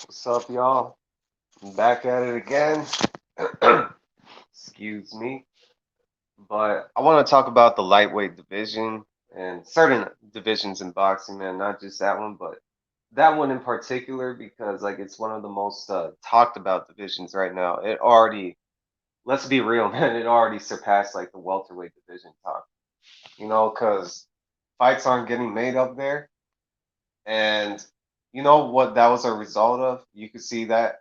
What's up, y'all? I'm back at it again. Excuse me. But I want to talk about the lightweight division and certain divisions in boxing, man. Not just that one, but that one in particular, because like it's one of the most talked about divisions right now. It already, let's be real, man. It already surpassed like the welterweight division talk. Because fights aren't getting made up there, and you know what that was a result of. You could see that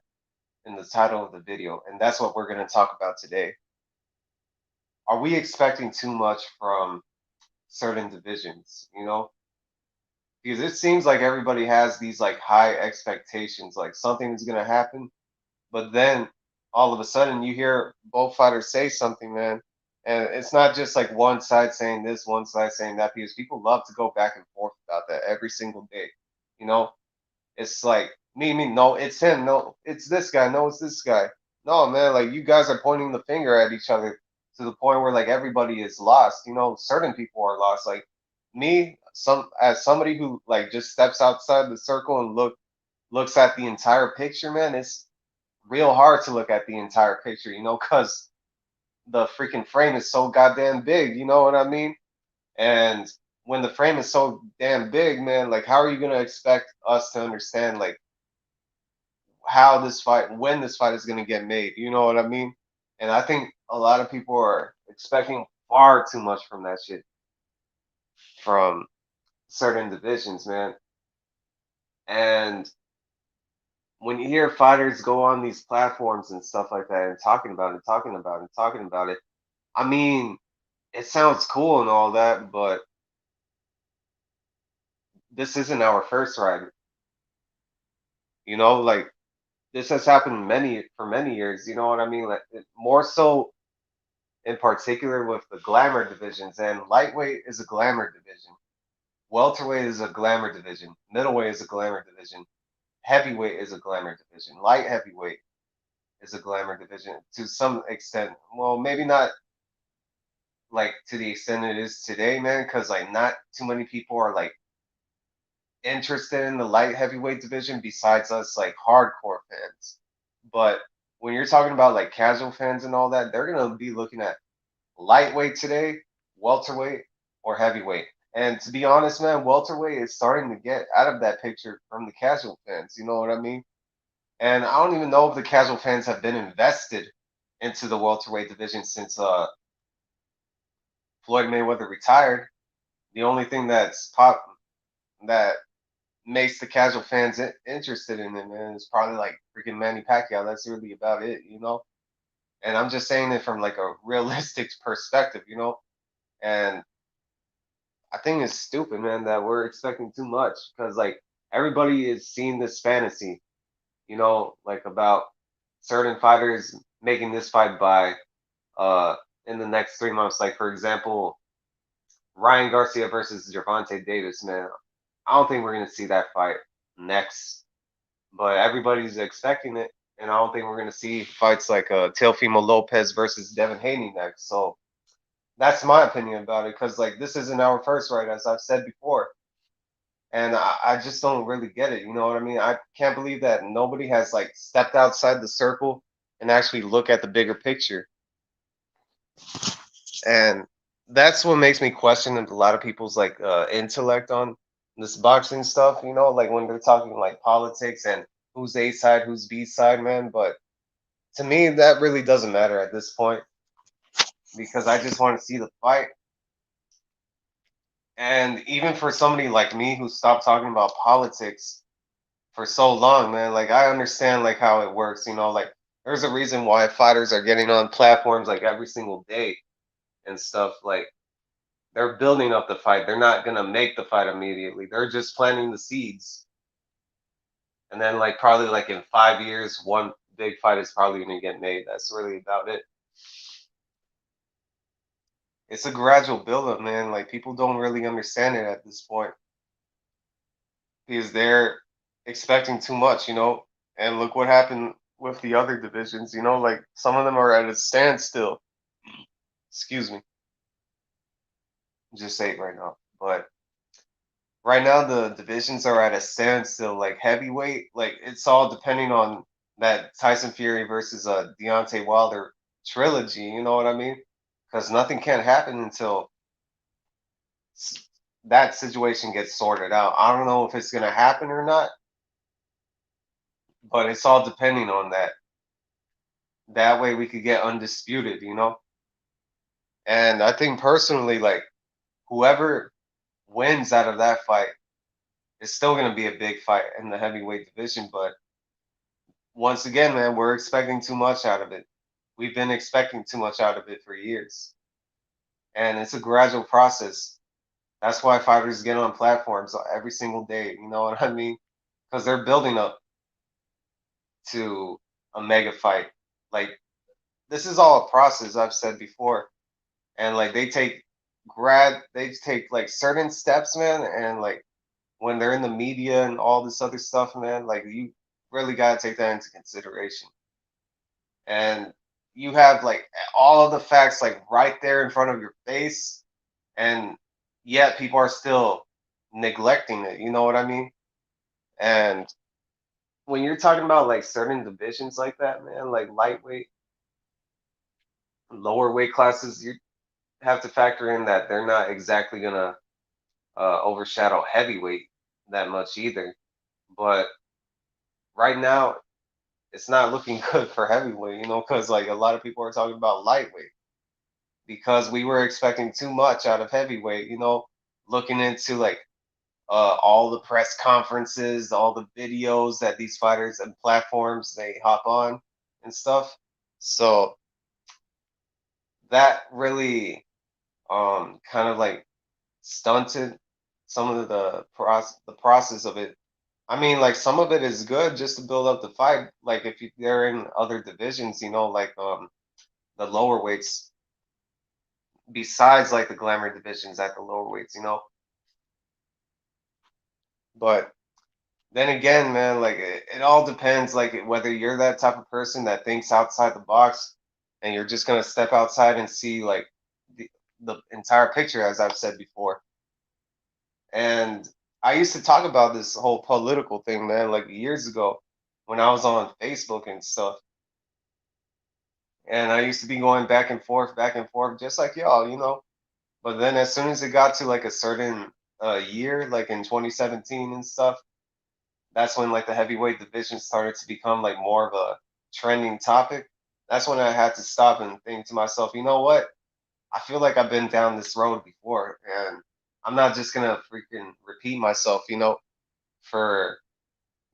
in the title of the video, and that's what we're going to talk about today. Are we expecting too much from certain divisions? Because it seems like everybody has these like high expectations, like something is going to happen, but then all of a sudden you hear both fighters say something, man, and it's not just like one side saying this, one side saying that, because people love to go back and forth about that every single day. You know, It's like me, no, it's him, no, it's this guy, no, it's this guy. No, man, like you guys are pointing the finger at each other to the point where like everybody is lost. Certain people are lost. Like me, some as somebody who like just steps outside the circle and looks at the entire picture, man, it's real hard to look at the entire picture, because the freaking frame is so goddamn big, you know what I mean? And when the frame is so damn big, man, like how are you gonna expect us to understand like when this fight is going to get made. You know what I mean? And I think a lot of people are expecting far too much from that shit from certain divisions, man. And when you hear fighters go on these platforms and stuff like that and talking about it, talking about it, talking about it, I mean, it sounds cool and all that, but this isn't our first ride. Like this has happened many years. You know what I mean? Like more so in particular with the glamour divisions. And lightweight is a glamour division. Welterweight is a glamour division. Middleweight is a glamour division. Heavyweight is a glamour division. Light heavyweight is a glamour division to some extent. Well, maybe not like to the extent it is today, man, because like not too many people are like interested in the light heavyweight division besides us like hardcore fans. But when you're talking about like casual fans and all that, they're gonna be looking at lightweight today, welterweight, or heavyweight. And to be honest, man, welterweight is starting to get out of that picture from the casual fans. You know what I mean? And I don't even know if the casual fans have been invested into the welterweight division since Floyd Mayweather retired. The only thing that makes the casual fans interested in it, man, is probably like freaking Manny Pacquiao. That's really about it. And I'm just saying it from like a realistic perspective. And I think it's stupid, man, that we're expecting too much because like everybody is seeing this fantasy, like about certain fighters making this fight by uh in the next 3 months. Like for example, Ryan Garcia versus Gervonta Davis, man. I don't think we're gonna see that fight next, but everybody's expecting it, and I don't think we're gonna see fights like Teofimo Lopez versus Devin Haney next. So that's my opinion about it, because like this isn't our first fight, as I've said before. And I just don't really get it. You know what I mean? I can't believe that nobody has like stepped outside the circle and actually look at the bigger picture. And that's what makes me question a lot of people's like intellect on this boxing stuff. Like when they're talking like politics and who's A side, who's B side, man. But to me, that really doesn't matter at this point, because I just want to see the fight. And even for somebody like me who stopped talking about politics for so long, man. Like I understand like how it works. Like there's a reason why fighters are getting on platforms like every single day and stuff. Like they're building up the fight. They're not gonna make the fight immediately. They're just planting the seeds. And then like probably like in 5 years, one big fight is probably gonna get made. That's really about it. It's a gradual buildup, man. Like people don't really understand it at this point because they're expecting too much. And look what happened with the other divisions. Like some of them are at a standstill. Excuse me, just say it right now. But right now the divisions are at a standstill. Like heavyweight, like it's all depending on that Tyson Fury versus Deontay Wilder trilogy. You know what I mean? Because nothing can happen until s- that situation gets sorted out. I don't know if it's gonna happen or not, but it's all depending on that. That way we could get undisputed. And I think personally, like whoever wins out of that fight is still gonna be a big fight in the heavyweight division, but once again, man, we're expecting too much out of it. We've been expecting too much out of it for years. And it's a gradual process. That's why fighters get on platforms every single day. You know what I mean? Because they're building up to a mega fight. Like, this is all a process, I've said before. And like, they take like certain steps, man. And like, when they're in the media and all this other stuff, man, like, you really got to take that into consideration. And you have like all of the facts like right there in front of your face, and yet people are still neglecting it. You know what I mean? And when you're talking about like certain divisions like that, man, like lightweight, lower weight classes, you have to factor in that they're not exactly gonna overshadow heavyweight that much either. But right now, it's not looking good for heavyweight, because like a lot of people are talking about lightweight because we were expecting too much out of heavyweight, looking into like all the press conferences, all the videos that these fighters and platforms they hop on and stuff. So that really kind of like stunted some of the process of it. I mean, like some of it is good just to build up the fight. Like if they're in other divisions, like the lower weights, besides like the glamour divisions at the lower weights, But then again, man, like it all depends, like whether you're that type of person that thinks outside the box, and you're just gonna step outside and see like the entire picture, as I've said before. And I used to talk about this whole political thing, man, like years ago when I was on Facebook and stuff. And I used to be going back and forth, just like y'all, But then as soon as it got to like a certain year, like in 2017 and stuff, that's when like the heavyweight division started to become like more of a trending topic. That's when I had to stop and think to myself, you know what? I feel like I've been down this road before, and I'm not just gonna freaking repeat myself, for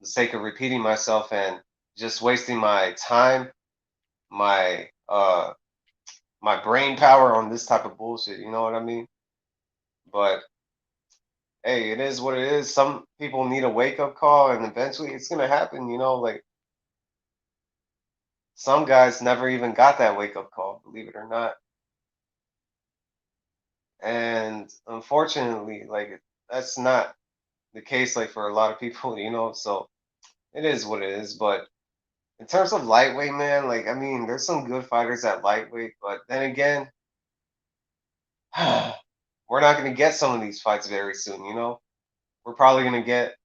the sake of repeating myself and just wasting my time, my my brain power on this type of bullshit. You know what I mean? But hey, it is what it is. Some people need a wake up call, and eventually it's gonna happen. Like some guys never even got that wake up call, believe it or not. And unfortunately, like that's not the case like for a lot of people, so it is what it is. But in terms of lightweight, man, like I mean, there's some good fighters at lightweight, but then again, we're not gonna get some of these fights very soon. We're probably gonna get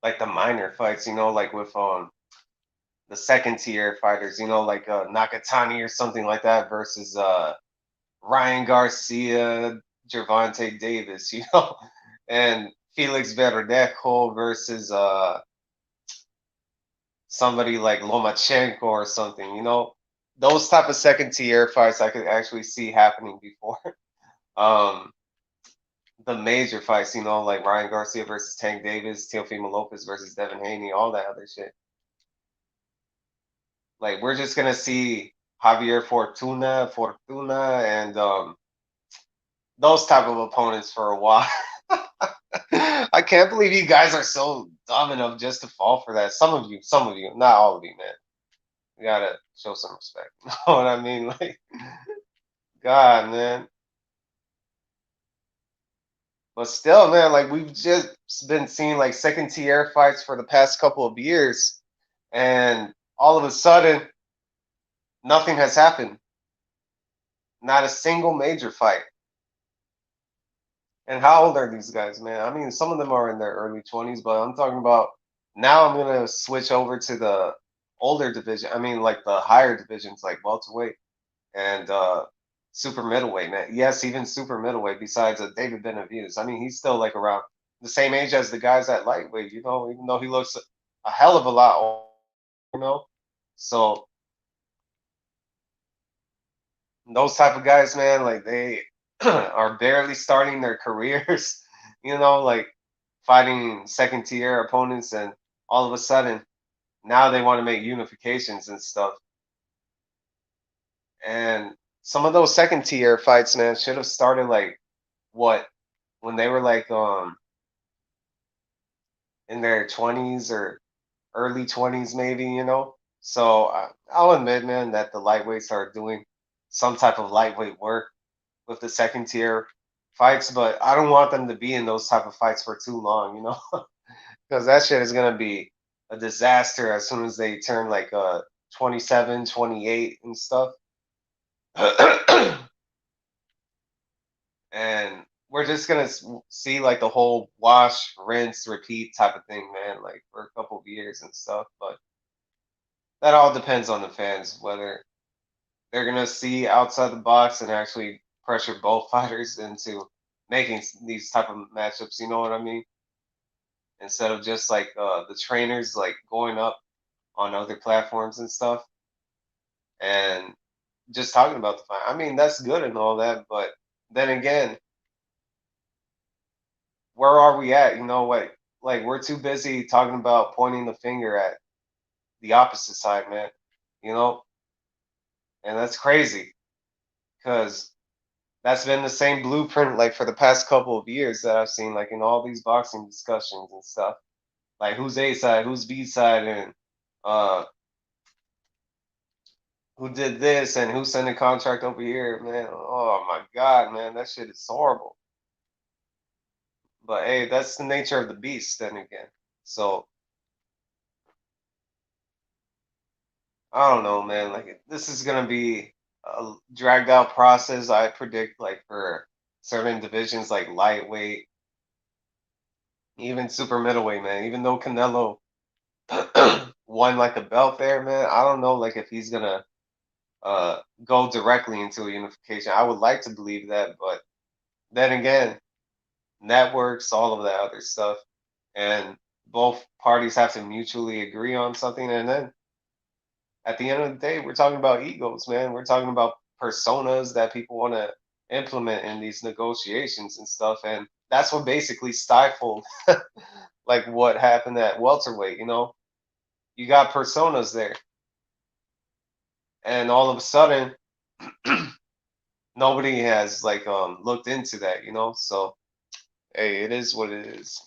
like the minor fights, like with the second tier fighters, like Nakatani or something like that versus Ryan Garcia, Gervonta Davis, and Felix Verdejo versus somebody like Lomachenko or something, Those type of second tier fights I could actually see happening before um the major fights, like Ryan Garcia versus Tank Davis, Teofimo Lopez versus Devin Haney, all that other shit. Like we're just gonna see Javier Fortuna, and those type of opponents for a while. I can't believe you guys are so dumb enough just to fall for that. Some of you, not all of you, man. You gotta show some respect. You know what I mean? Like, God, man. But still, man, like we've just been seeing like second tier fights for the past couple of years, and all of a sudden, nothing has happened. Not a single major fight. And how old are these guys, man? I mean, some of them are in their early 20s, but I'm talking about now I'm gonna switch over to the older division. I mean, like the higher divisions, like welterweight and super middleweight, man. Yes, even super middleweight. Besides David Benavidez, I mean, he's still like around the same age as the guys at lightweight. You know, even though he looks a hell of a lot older, you know. So those type of guys, man, like they are barely starting their careers, you know, like fighting second tier opponents, and all of a sudden now they want to make unifications and stuff. And some of those second tier fights, man, should have started like what when they were like in their 20s or early 20s, maybe, you know. So I'll admit, man, that the lightweights are doing some type of lightweight work with the second tier fights, but I don't want them to be in those type of fights for too long, you know, because that shit is gonna be a disaster as soon as they turn like 27, 28 and stuff. And we're just gonna see like the whole wash, rinse, repeat type of thing, man, like for a couple of years and stuff. But that all depends on the fans whether they're gonna see outside the box and actually pressure both fighters into making these type of matchups. You know what I mean? Instead of just like the trainers like going up on other platforms and stuff and just talking about the fight. I mean, that's good and all that, but then again, where are we at? You know what? Like we're too busy talking about pointing the finger at the opposite side, man. You know, and that's crazy because that's been the same blueprint like for the past couple of years that I've seen like in all these boxing discussions and stuff. Like who's A side, who's B side, and uh who did this and who sent a contract over here, man. Oh my god, man, that shit is horrible. But hey, that's the nature of the beast then again. So I don't know, man. Like this is gonna be a dragged out process. I predict like for certain divisions like lightweight, even super middleweight, man. Even though Canelo won like a belt there, man, I don't know like if he's gonna go directly into a unification. I would like to believe that, but then again, networks, all of that other stuff, and both parties have to mutually agree on something, and then at the end of the day, we're talking about egos, man. We're talking about personas that people want to implement in these negotiations and stuff. And that's what basically stifled like what happened at welterweight, you know? You got personas there. And all of a sudden, nobody has like looked into that, you know? So hey, it is what it is.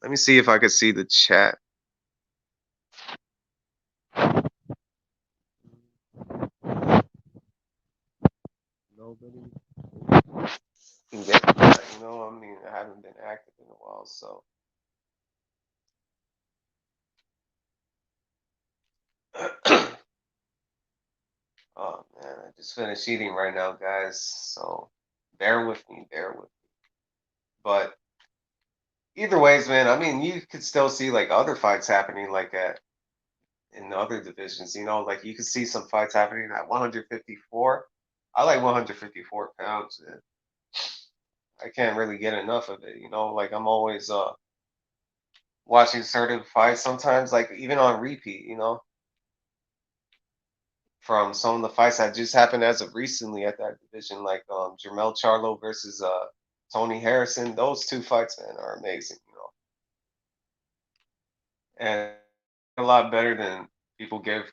Let me see if I could see the chat. Nobody can get that, you know. I mean, I haven't been active in a while, so oh man, I just finished eating right now, guys. So bear with me, bear with me. But either ways, man, I mean, you could still see like other fights happening like at in other divisions. You know, like you could see some fights happening at 154. I like 154 pounds. And I can't really get enough of it. You know, like I'm always watching certain fights sometimes, like even on repeat. You know, from some of the fights that just happened as of recently at that division, like Jermell Charlo versus Tony Harrison. Those two fights, man, are amazing, you know, and a lot better than people give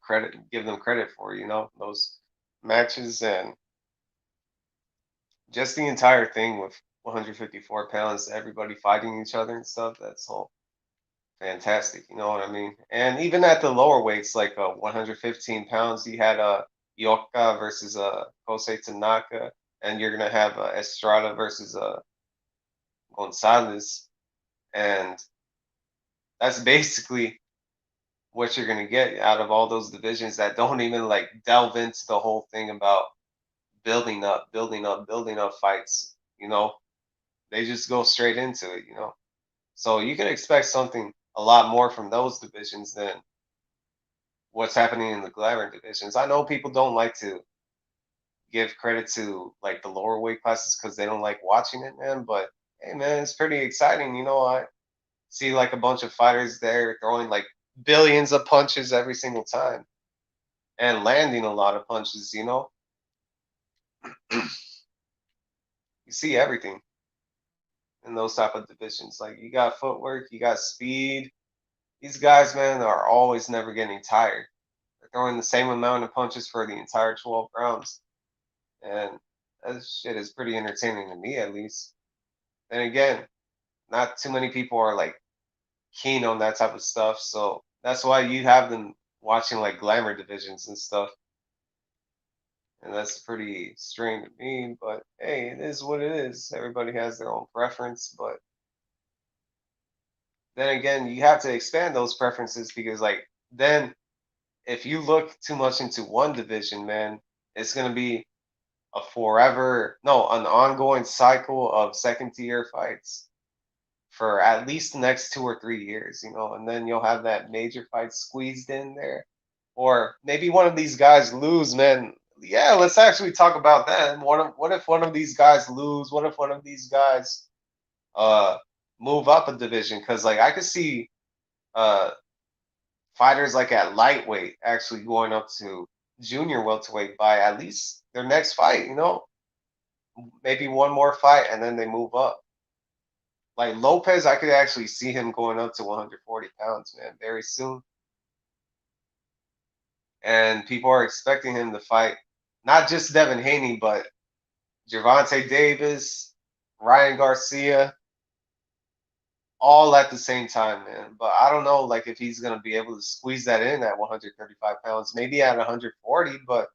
them credit for, you know, those matches and just the entire thing with 154 pounds, everybody fighting each other and stuff. That's all fantastic, you know what I mean? And even at the lower weights, like 115 pounds, you had Yoka versus Kosei Tanaka, and you're gonna have Estrada versus Gonzalez, and that's basically what you're gonna get out of all those divisions that don't even like delve into the whole thing about building up fights. You know, they just go straight into it. So you can expect something a lot more from those divisions than what's happening in the Glamour divisions. I know people don't like to give credit to like the lower weight classes because they don't like watching it, man. But hey, man, it's pretty exciting. I see like a bunch of fighters there throwing like billions of punches every single time and landing a lot of punches. You see everything in those type of divisions. Like you got footwork, you got speed. These guys, man, are always never getting tired. They're throwing the same amount of punches for the entire 12 rounds. And that shit is pretty entertaining to me, at least. Then again, not too many people are like keen on that type of stuff. So that's why you have them watching like glamour divisions and stuff. And that's pretty strange to me. But hey, it is what it is. Everybody has their own preference. But then again, you have to expand those preferences because, like, then if you look too much into one division, man, it's going to be an ongoing cycle of second tier fights for at least the next 2 or 3 years, and then you'll have that major fight squeezed in there. Or maybe one of these guys lose, man. Yeah, let's actually talk about that. What if one of these guys lose? What if one of these guys uh move up a division? Because like I could see uh fighters like at lightweight actually going up to junior welterweight by at least their next fight. Maybe one more fight and then they move up. Like Lopez, I could actually see him going up to 140 pounds, man, very soon. And people are expecting him to fight not just Devin Haney, but Gervonta Davis, Ryan Garcia, all at the same time, man. But I don't know, like if he's gonna be able to squeeze that in at 135 pounds, maybe at 140, but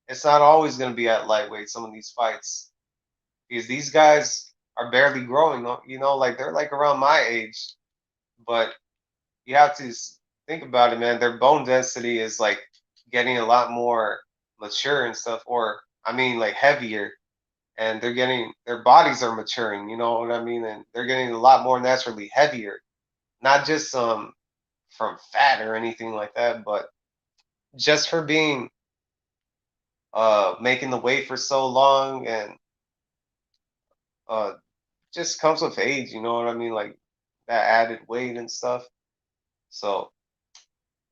it's not always gonna be at lightweight. Some of these fights, because these guys are barely growing. Like they're like around my age, but you have to think about it, man. Their bone density is like getting a lot more mature and stuff, or I mean, like heavier, and their bodies are maturing. You know what I mean? And they're getting a lot more naturally heavier, not just from fat or anything like that, but just for being making the weight for so long and uh just comes with age. You know what I mean? Like that added weight and stuff. So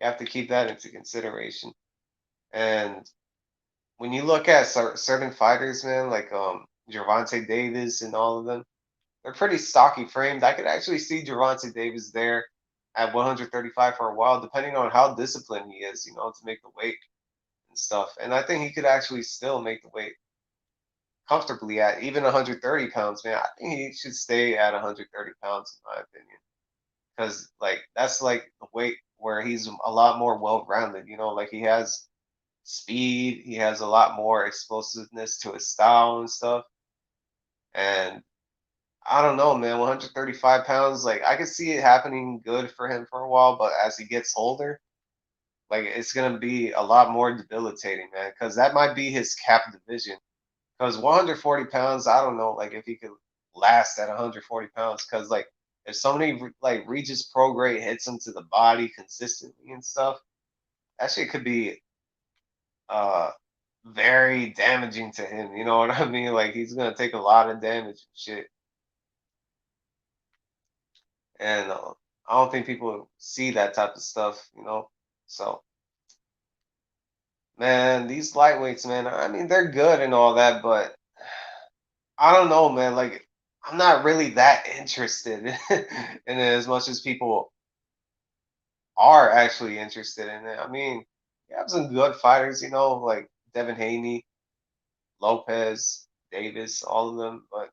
you have to keep that into consideration. And when you look at certain fighters, man, like Gervonta Davis and all of them, they're pretty stocky framed. I could actually see Gervonta Davis there at 135 for a while, depending on how disciplined he is, to make the weight and stuff. And I think he could actually still make the weight comfortably at even 130 pounds, man. I think he should stay at 130 pounds, in my opinion, because like that's like the weight where he's a lot more well-rounded. Like he has speed. He has a lot more explosiveness to his style and stuff. And I don't know, man. 135 pounds, like I could see it happening good for him for a while, but as he gets older, like it's gonna be a lot more debilitating, man. Because that might be his cap division. Because 140 pounds, I don't know, like if he could last at 140 pounds. Because like if somebody like Regis Prograde hits him to the body consistently and stuff, that shit could be uh very damaging to him. You know what I mean? Like he's gonna take a lot of damage and shit. And I don't think people see that type of stuff. So man, these lightweights, man, I mean they're good and all that, but I don't know, man. Like I'm not really that interested in it as much as people are actually interested in it. I mean, you have some good fighters, like Devin Haney, Lopez, Davis, all of them, but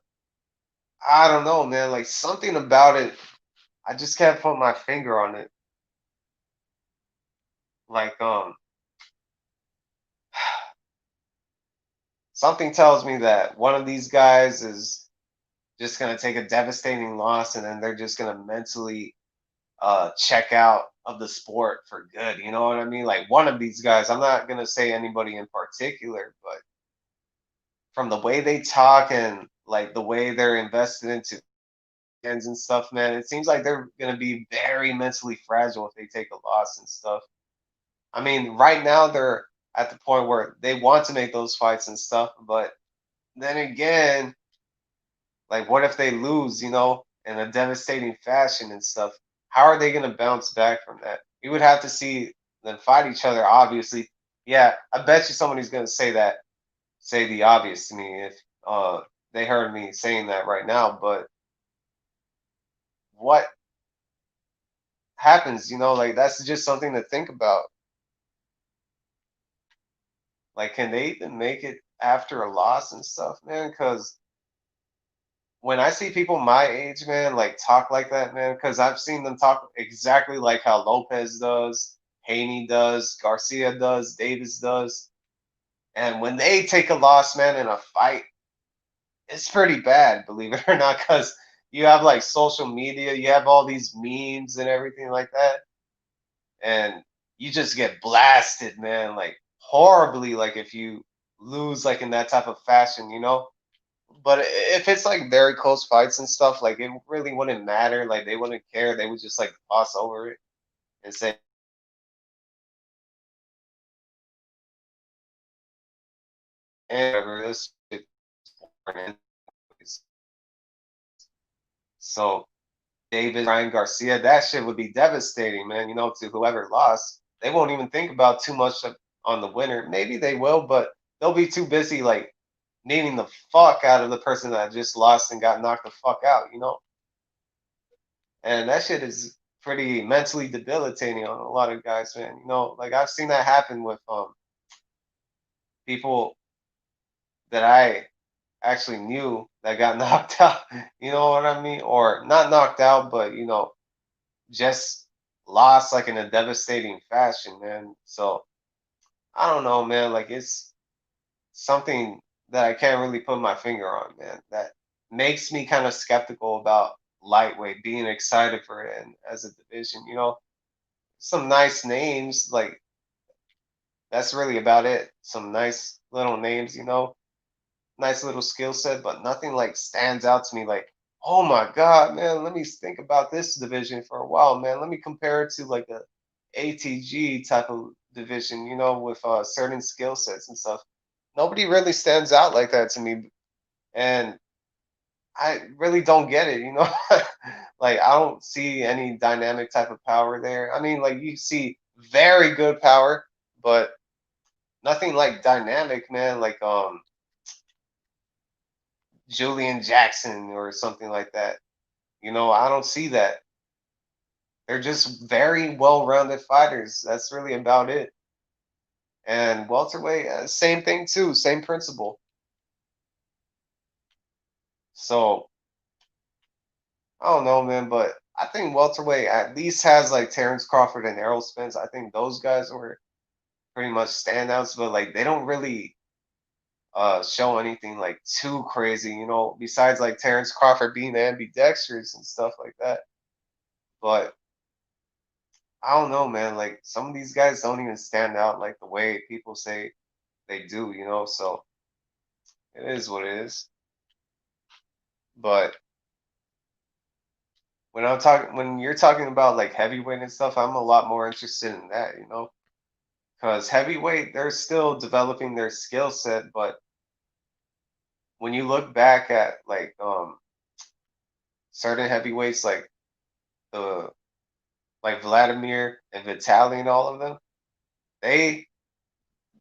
I don't know, man. Like something about it, I just can't put my finger on it. Like something tells me that one of these guys is just gonna take a devastating loss, and then they're just gonna mentally check out of the sport for good. You know what I mean? Like one of these guys. I'm not gonna say anybody in particular, but from the way they talk and like the way they're invested into fans and stuff, man, it seems like they're gonna be very mentally fragile if they take a loss and stuff. I mean, right now they're at the point where they want to make those fights and stuff, but then again, like what if they lose, in a devastating fashion and stuff? How are they gonna bounce back from that? You would have to see them fight each other, obviously. Yeah, I bet you somebody's gonna say the obvious to me if they heard me saying that right now, but what happens, like that's just something to think about. Like, can they even make it after a loss and stuff, man? Because when I see people my age, man, like talk like that, man, because I've seen them talk exactly like how Lopez does, Haney does, Garcia does, Davis does. And when they take a loss, man, in a fight, it's pretty bad, believe it or not, because you have like social media, you have all these memes and everything like that. And you just get blasted, man, like horribly, like if you lose like in that type of fashion. But if it's like very close fights and stuff, like it really wouldn't matter. Like they wouldn't care. They would just like gloss over it and say, "And whatever, this shit is boring." So Davis, Ryan Garcia, that shit would be devastating, man. To whoever lost, they won't even think about too much on the winner. Maybe they will, but they'll be too busy like needing the fuck out of the person that just lost and got knocked the fuck out. And that shit is pretty mentally debilitating on a lot of guys, man. Like I've seen that happen with people that I actually knew that got knocked out. You know what I mean? Or not knocked out, but just lost like in a devastating fashion, man. So I don't know, man. Like it's something that I can't really put my finger on, man. That makes me kind of skeptical about lightweight, being excited for it and as a division. Some nice names, like that's really about it. Some nice little names, nice little skill set, but nothing like stands out to me like, oh my God, man, let me think about this division for a while, man. Let me compare it to like a ATG type of division, with certain skill sets and stuff. Nobody really stands out like that to me. And I really don't get it. Like I don't see any dynamic type of power there. I mean, like you see very good power, but nothing like dynamic, man. Like Julian Jackson or something like that. I don't see that. They're just very well-rounded fighters. That's really about it. And welterweight, same thing too, same principle. So I don't know, man, but I think welterweight at least has like Terrence Crawford and Errol Spence. I think those guys were pretty much standouts, but like they don't really show anything like too crazy, besides like Terrence Crawford being ambidextrous and stuff like that. But I don't know, man. Like some of these guys don't even stand out like the way people say they do. So it is what it is. But when you're talking about like heavyweight and stuff, I'm a lot more interested in that. Because heavyweight, they're still developing their skill set, but when you look back at like certain heavyweights the like Vladimir and Vitaly and all of them, they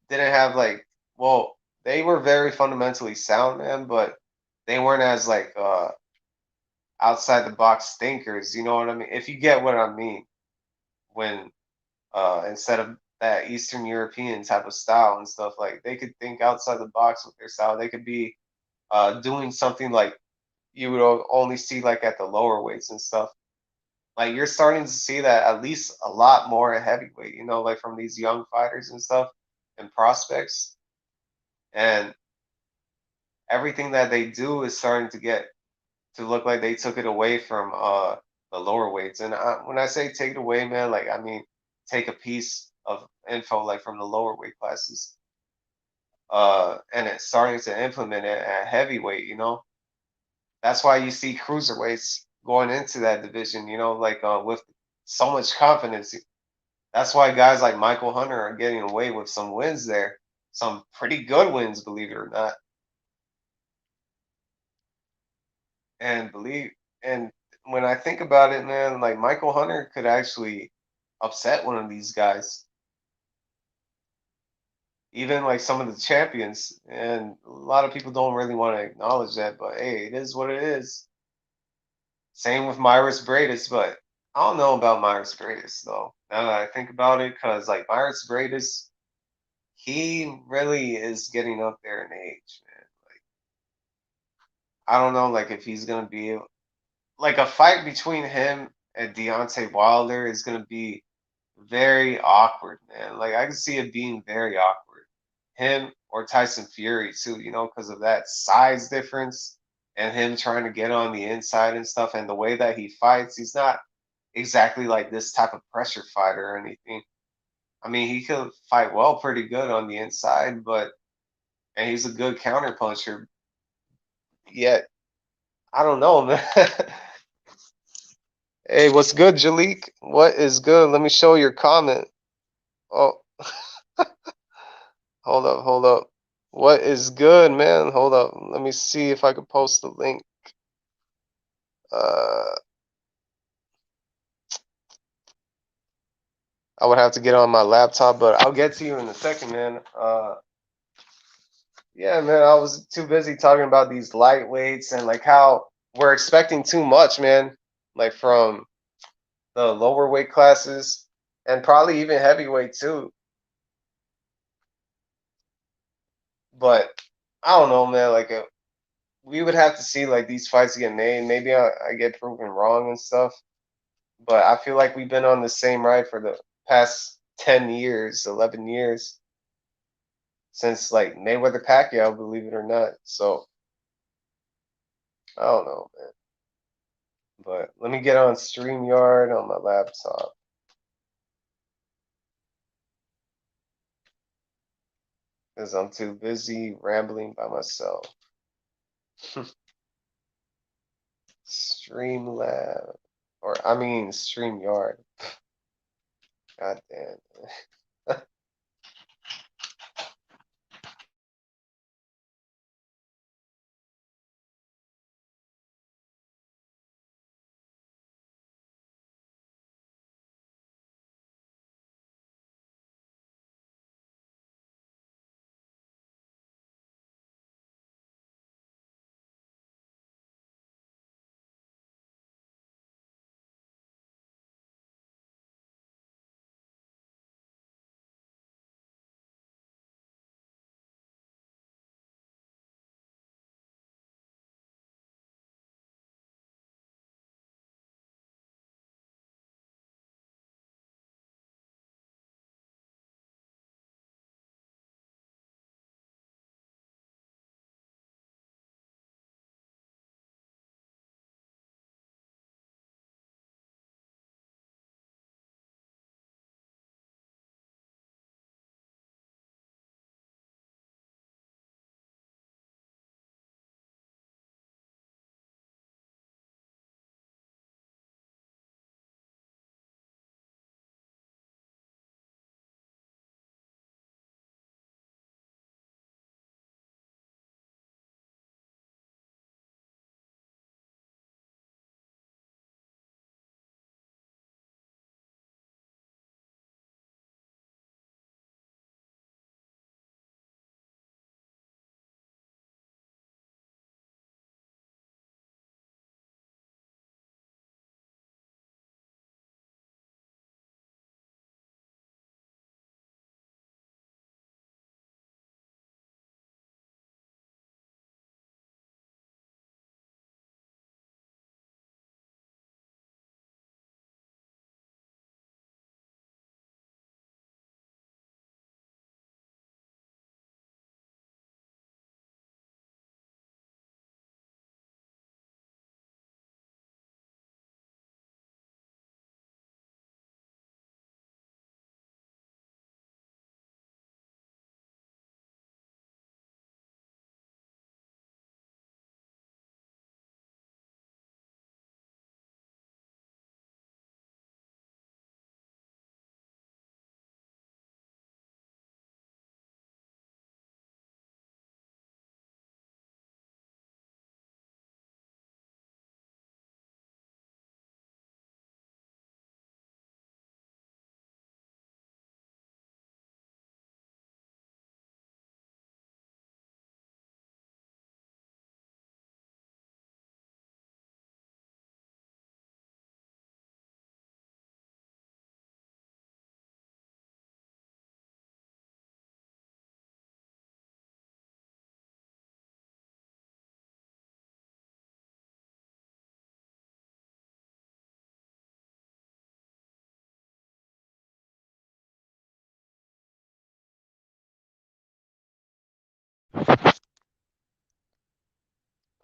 didn't have like well, they were very fundamentally sound, man, but they weren't as like outside the box thinkers, you know what I mean? If you get what I mean, when instead of that Eastern European type of style and stuff, like they could think outside the box with their style. They could be doing something like you would only see like at the lower weights and stuff. Like you're starting to see that at least a lot more at heavyweight, like from these young fighters and stuff and prospects. And everything that they do is starting to get to look like they took it away from the lower weights. And when I say take it away, man, like I mean take a piece of info like from the lower weight classes, and it's starting to implement it at heavyweight. That's why you see cruiserweights going into that division, like with so much confidence. That's why guys like Michael Hunter are getting away with some wins there, some pretty good wins, believe it or not. And and when I think about it, man, like Michael Hunter could actually upset one of these guys, even like some of the champions. And a lot of people don't really want to acknowledge that, but hey, it is what it is. Same with Myris Bradis, but I don't know about Myris Bradis though. Now that I think about it, because like Myris Bradis, he really is getting up there in age, man. Like I don't know, like if he's gonna be like a fight between him and Deontay Wilder is gonna be very awkward, man. Like I can see it being very awkward. Him or Tyson Fury too, because of that size difference and him trying to get on the inside and stuff, and the way that he fights, he's not exactly like this type of pressure fighter or anything. I mean, he could fight well, pretty good on the inside, but and he's a good counter puncher. Yet, I don't know, man. Hey, what's good, Jalik? What is good? Let me show your comment. Oh, hold up, hold up. What is good, man? Hold up. Let me see if I can post the link. Uh, I would have to get on my laptop, but I'll get to you in a second, man. Yeah, man, I was too busy talking about these lightweights and like how we're expecting too much, man. Like from the lower weight classes and probably even heavyweight too. But I don't know, man. Like we would have to see like these fights get made. Maybe I get proven wrong and stuff. But I feel like we've been on the same ride for the past 10 years, 11 years since like Mayweather Pacquiao, believe it or not. So I don't know, man. But let me get on StreamYard on my laptop because I'm too busy rambling by myself. Streamlab, or I mean StreamYard. God damn.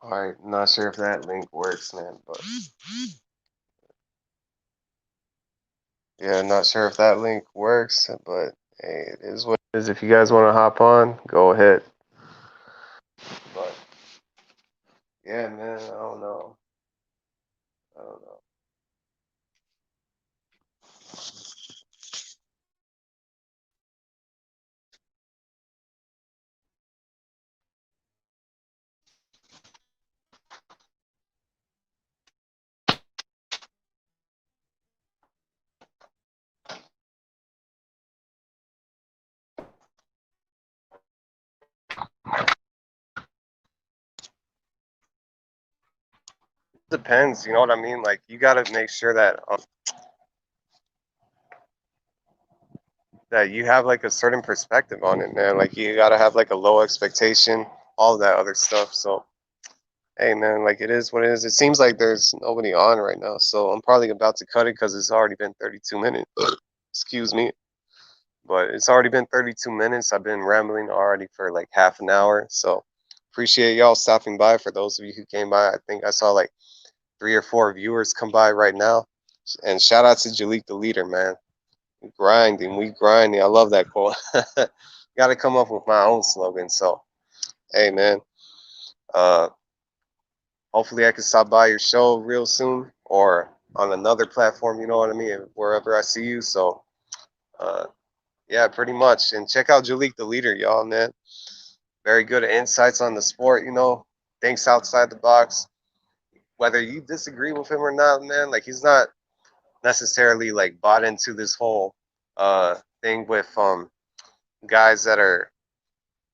All right, not sure if that link works, man, but yeah, not sure if that link works, but hey, it is what it is. If you guys want to hop on, go ahead. But yeah, man, I don't know. I don't know. Depends, you know what I mean? Like you got to make sure that you have like a certain perspective on it, man. Like you got to have like a low expectation, all that other stuff. So hey, man, like it is what it is. It seems like there's nobody on right now, so I'm probably about to cut it because it's already been 32 minutes. Excuse me, but it's already been 32 minutes. I've been rambling already for like half an hour. So appreciate y'all stopping by. For those of you who came by, I think I saw like 3 or 4 viewers come by right now. And shout out to Jalik the leader, man. We grinding. I love that quote. Got to come up with my own slogan. So hey, man. Uh, Hopefully, I can stop by your show real soon or on another platform. You know what I mean? Wherever I see you. So, uh, yeah, pretty much. And check out Jalik the leader, y'all, man. Very good insights on the sport. Thinks outside the box. Whether you disagree with him or not, man, like he's not necessarily like bought into this whole thing with guys that are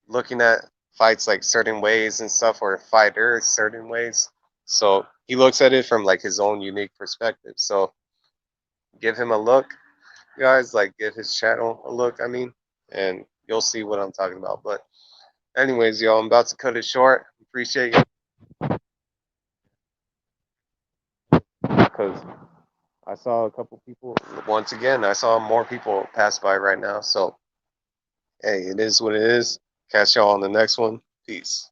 looking at fights like certain ways and stuff, or fighters certain ways. So he looks at it from like his own unique perspective. So give him a look, guys. Like give his channel a look. I mean, and you'll see what I'm talking about. But anyways, y'all, I'm about to cut it short. Appreciate you because I saw a couple people. Once again, I saw more people pass by right now. So hey, it is what it is. Catch y'all on the next one. Peace.